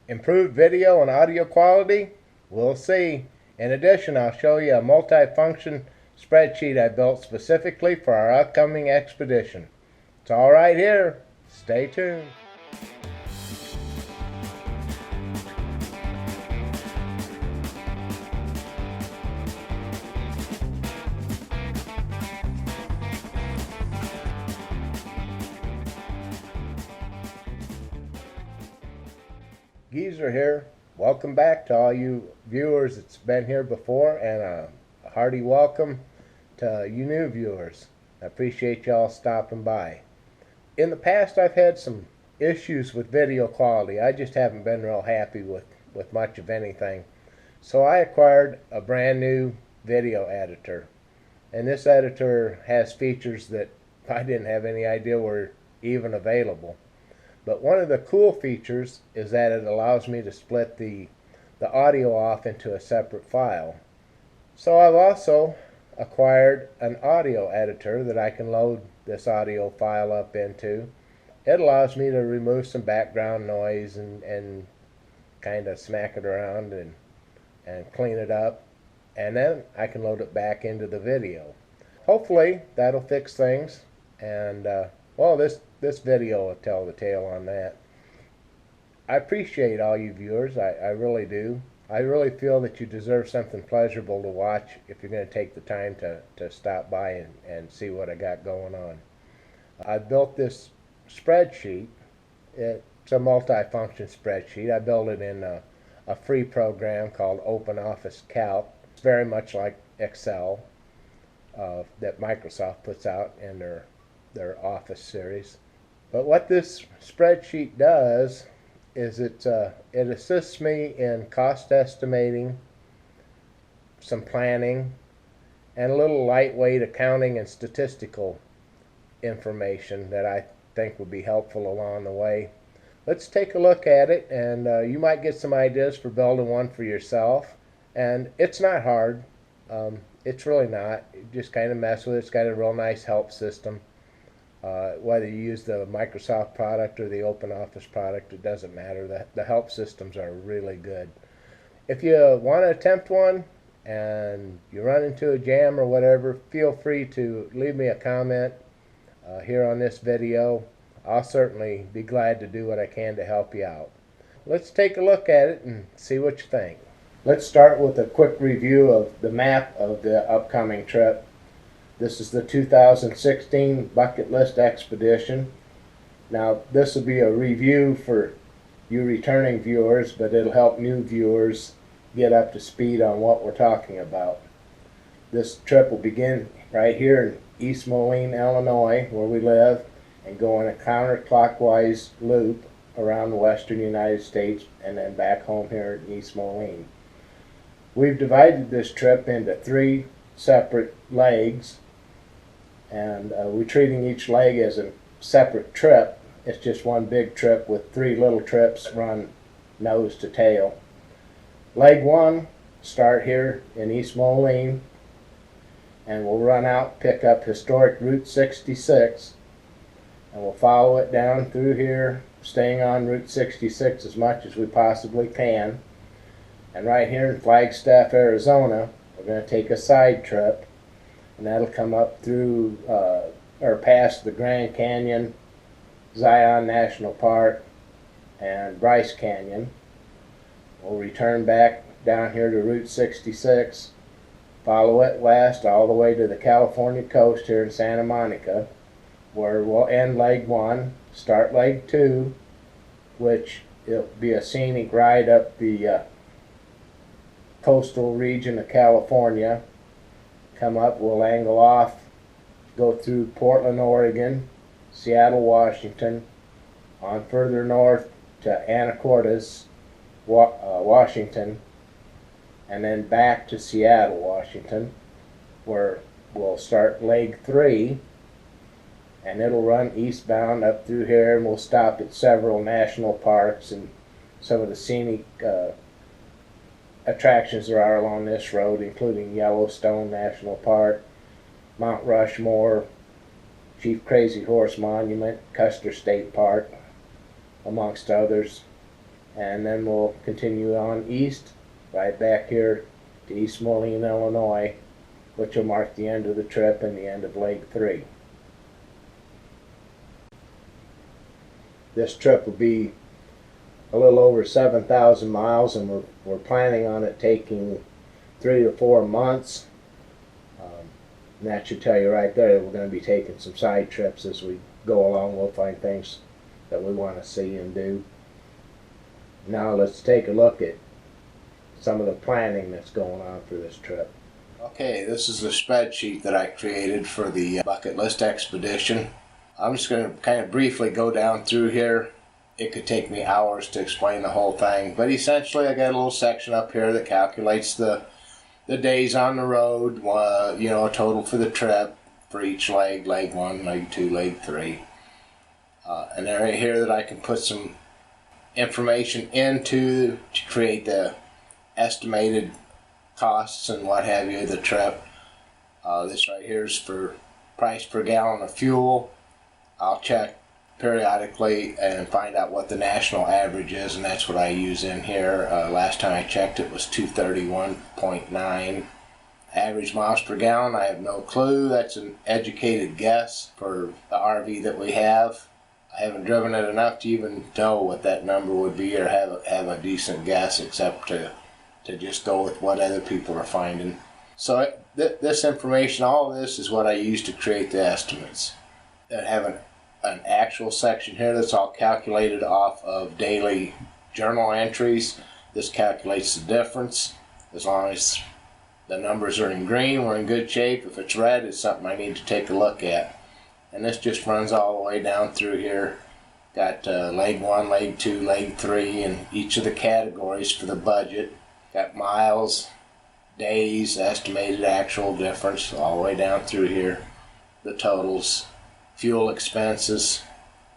Improved video and audio quality? We'll see. In addition, I'll show you a multi-function spreadsheet I built specifically for our upcoming expedition. It's all right here. Stay tuned. Geezer here. Welcome back to all you viewers that's been here before, and a hearty welcome to you new viewers. I appreciate y'all stopping by. In the past, I've had some issues with video quality. I just haven't been real happy with much of anything. So I acquired a brand new video editor. And this editor has features that I didn't have any idea were even available. But one of the cool features is that it allows me to split the audio off into a separate file. So I've also acquired an audio editor that I can load this audio file up into. It allows me to remove some background noise and kind of smack it around and clean it up. And then I can load it back into the video. Hopefully that'll fix things. And well, this video will tell the tale on that. I appreciate all you viewers. I really do. I really feel that you deserve something pleasurable to watch if you're going to take the time to stop by and see what I got going on. I built this spreadsheet. It's a multi-function spreadsheet. I built it in a free program called OpenOffice Calc. It's very much like Excel that Microsoft puts out in their Office series. But what this spreadsheet does is it assists me in cost estimating, some planning, and a little lightweight accounting and statistical information that I think would be helpful along the way. Let's take a look at it, and you might get some ideas for building one for yourself. And it's not hard. It's really not. You just kind of mess with it. It's got a real nice help system. Whether you use the Microsoft product or the OpenOffice product, it doesn't matter. The help systems are really good. If you want to attempt one and you run into a jam or whatever, feel free to leave me a comment here on this video. I'll certainly be glad to do what I can to help you out. Let's take a look at it and see what you think. Let's start with a quick review of the map of the upcoming trip. This is the 2016 bucket list expedition. Now, this will be a review for you returning viewers, but it'll help new viewers get up to speed on what we're talking about. This trip will begin right here in East Moline, Illinois, where we live, and go in a counterclockwise loop around the western United States and then back home here in East Moline. We've divided this trip into 3 separate legs, and we're treating each leg as a separate trip. It's just one big trip with 3 little trips run nose to tail. Leg 1, start here in East Moline, and we'll run out, pick up historic Route 66, and we'll follow it down through here, staying on Route 66 as much as we possibly can. And right here in Flagstaff, Arizona, we're going to take a side trip, and that'll come up through or past the Grand Canyon, Zion National Park, and Bryce Canyon. We'll return back down here to Route 66, follow it west all the way to the California coast here in Santa Monica, where we'll end leg 1, start leg 2, which it'll be a scenic ride up the coastal region of California. Come up, we'll angle off, go through Portland, Oregon, Seattle, Washington, on further north to Anacortes, Washington, and then back to Seattle, Washington, where we'll start leg 3, and it'll run eastbound up through here, and we'll stop at several national parks and some of the scenic attractions there are along this road, including Yellowstone National Park, Mount Rushmore, Chief Crazy Horse Monument, Custer State Park, amongst others. and then we'll continue on east, right back here to East Moline, Illinois, which will mark the end of the trip and the end of leg 3. This trip will be a little over 7,000 miles, and we're planning on it taking 3 to 4 months. And that should tell you right there that we're going to be taking some side trips as we go along. We'll find things that we want to see and do. Now let's take a look at some of the planning that's going on for this trip. Okay, this is a spreadsheet that I created for the bucket list expedition. I'm just going to kind of briefly go down through here. It could take me hours to explain the whole thing, but essentially I got a little section up here that calculates the days on the road, a total for the trip for each leg, leg 1, leg 2, leg 3. An area here that I can put some information into to create the estimated costs and what have you of the trip. This right here is for price per gallon of fuel. I'll check periodically and find out what the national average is, and that's what I use in here. Last time I checked it was 231.9. Average miles per gallon, I have no clue. That's an educated guess for the RV that we have. I haven't driven it enough to even know what that number would be or have a decent guess, except to just go with what other people are finding. So this information, all of this is what I use to create the estimates. I have an actual section here that's all calculated off of daily journal entries. This calculates the difference. As long as the numbers are in green, we're in good shape. If it's red, it's something I need to take a look at. And this just runs all the way down through here. Got leg 1, leg 2, leg 3, and each of the categories for the budget. Got miles, days, estimated actual difference, all the way down through here. The totals, fuel expenses,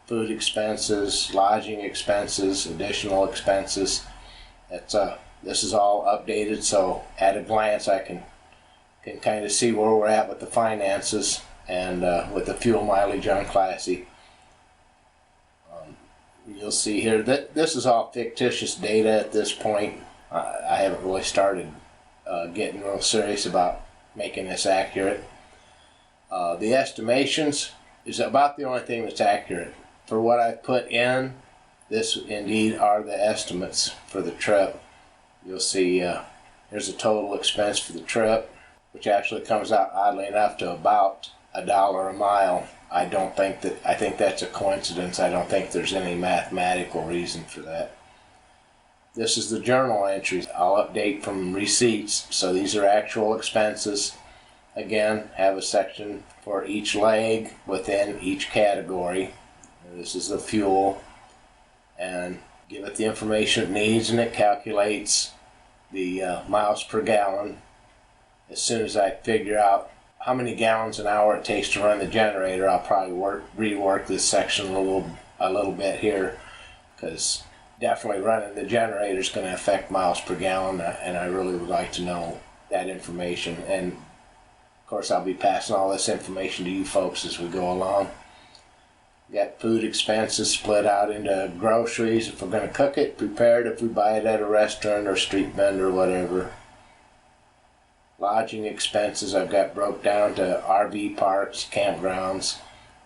food expenses, lodging expenses, additional expenses. This is all updated, so at a glance I can kind of see where we're at with the finances and with the fuel mileage on Classy. You'll see here that this is all fictitious data at this point. I haven't really started getting real serious about making this accurate. The estimations is about the only thing that's accurate. For what I put in, this indeed are the estimates for the trip. You'll see here's the total expense for the trip, which actually comes out oddly enough to about $1 a mile. I think that's a coincidence. I don't think there's any mathematical reason for that. This is the journal entries. I'll update from receipts. So these are actual expenses. Again, have a section for each leg within each category. This is the fuel, and give it the information it needs, and it calculates the miles per gallon. As soon as I figure out how many gallons an hour it takes to run the generator, I'll probably rework this section a little bit here, because definitely running the generator is going to affect miles per gallon, and I really would like to know that information. And of course, I'll be passing all this information to you folks as we go along. Got food expenses split out into groceries if we're going to cook it, prepared if we buy it at a restaurant or street vendor or whatever. Lodging expenses I've got broke down to RV parks, campgrounds.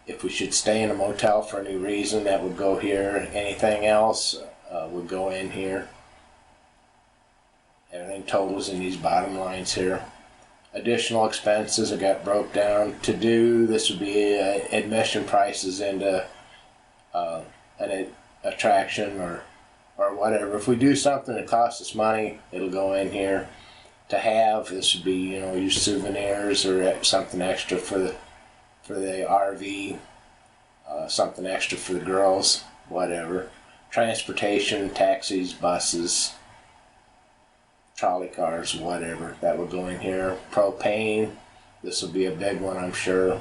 If we should stay in a motel for any reason, that would go here. Anything else would go in here. Everything totals in these bottom lines here. Additional expenses I got broke down to do. This would be admission prices into an attraction or whatever. If we do something that costs us money, it'll go in here. To have, this would be your souvenirs or something extra for the RV, something extra for the girls, whatever. Transportation, taxis, buses, trolley cars, whatever, that would go in here. Propane, this will be a big one, I'm sure.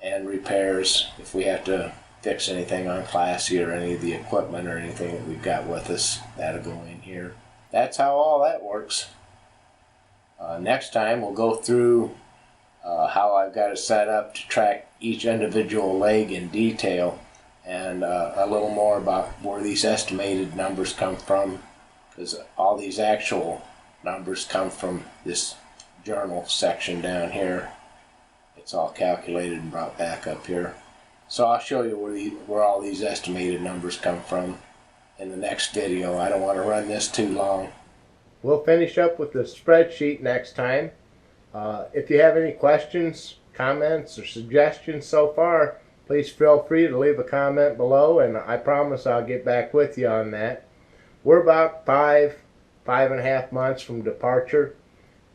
And repairs, if we have to fix anything on Classy or any of the equipment or anything that we've got with us, that'll go in here. That's how all that works. Next time we'll go through how I've got it set up to track each individual leg in detail and a little more about where these estimated numbers come from, because all these actual numbers come from this journal section down here. It's all calculated and brought back up here. So I'll show you where all these estimated numbers come from in the next video. I don't want to run this too long. We'll finish up with the spreadsheet next time. If you have any questions, comments, or suggestions so far, please feel free to leave a comment below, and I promise I'll get back with you on that. We're about 5.5 months from departure,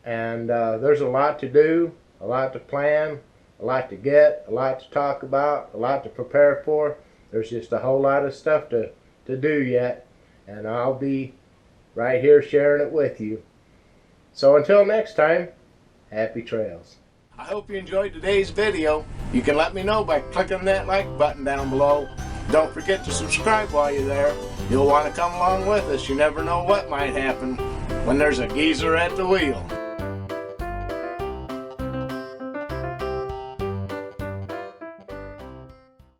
and there's a lot to do, a lot to plan, a lot to get, a lot to talk about, a lot to prepare for. There's just a whole lot of stuff to do yet, and I'll be right here sharing it with you. So until next time, happy trails. I hope you enjoyed today's video. You can let me know by clicking that like button down below. Don't forget to subscribe while you're there. You'll want to come along with us. You never know what might happen when there's a geezer at the wheel.